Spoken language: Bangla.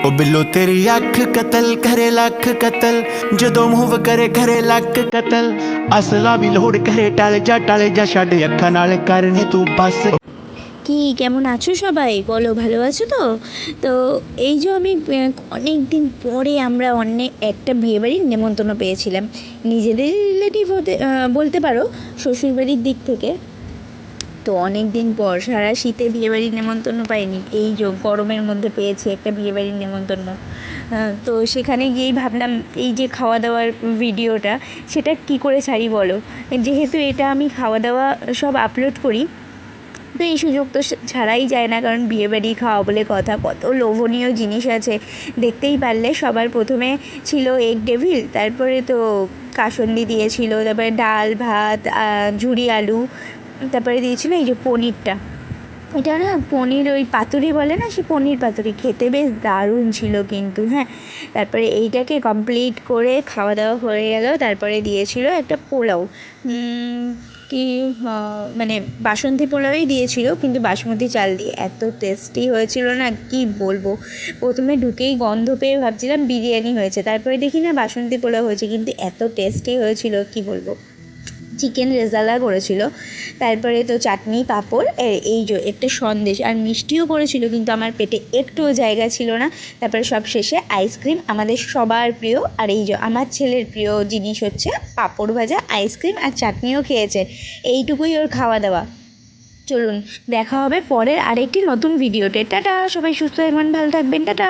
ओ बिल्लो तेरी अख कतल करे लख कतल जदों मूव करे घरे लख कतल असला भी लोड करे टाले जा छड़ अखा नाल करने तू बस। কি কেমন আছো সবাই? বলো, ভালো আছো তো? তো এই যে আমি অনেক দিন পরে আমরা অনেক একটা বিয়েবাড়ির নেমন্তন্ন পেয়েছিলাম, নিজেদের রিলেটিভ হতে বলতে পারো, শ্বশুরবাড়ির দিক থেকে। তো অনেক দিন পর সারা শীতে বিয়েবাড়ির নেমন্তন্ন পাইনি, এই যে গরমের মধ্যে পেয়েছি একটা বিয়েবাড়ির নেমন্তন্ন। তো সেখানে গিয়েই ভাবলাম এই যে খাওয়া দাওয়ার ভিডিওটা, সেটা কি করে ছাড়ি বলো, যেহেতু এটা আমি খাওয়া দাওয়া সব আপলোড করি। তো এই সুযোগ তো ছাড়াই যায় না, কারণ বিয়েবাড়ি খাওয়া বলে কথা, কত লোভনীয় জিনিস আছে দেখতেই পারলে। সবার প্রথমে ছিল এগ ডেভিল, তারপরে তো কাসন্দি দিয়েছিল, তারপরে ডাল ভাত, ঝুরি আলু, তারপরে দিয়েছিল এই যে পনিরটা। এটা না পনির ওই পাতুরি বলে না, সে পনির পাতুরি খেতে বেশ দারুণ ছিল কিন্তু। হ্যাঁ, তারপরে এইটাকে কমপ্লিট করে খাওয়া দাওয়া হয়ে গেল। তারপরে দিয়েছিল একটা পোলাও, কি মানে বাসন্তী পোলাওই দিয়েছিল, কিন্তু বাসমতি চাল দিয়ে। এত টেস্টি হয়েছিল না, কি বলবো। প্রথমে ঢুকেই গন্ধ পেয়ে ভাবছিলাম বিরিয়ানি হয়েছে, তারপরে দেখি না বাসন্তী পোলাও হয়েছে, কিন্তু এত টেস্টি হয়েছিল কি বলবো। চিকেন রেজালা করেছিল, তারপরে তো চাটনি পাঁপড়, এই যে একটা সন্দেশ আর মিষ্টিও করেছিল, কিন্তু আমার পেটে একটুও জায়গা ছিল না। তারপরে সব শেষে আইসক্রিম, আমাদের সবার প্রিয়। আর এই যে আমার ছেলের প্রিয় জিনিস হচ্ছে পাঁপড় ভাজা, আইসক্রিম আর চাটনিও খেয়েছে। এইটুকুই ওর খাওয়া দাওয়া। চলুন, দেখা হবে পরের আরেকটি নতুন ভিডিওতে। টাটা, সবাই সুস্থ থাকবেন, ভালো থাকবেন, টাটা।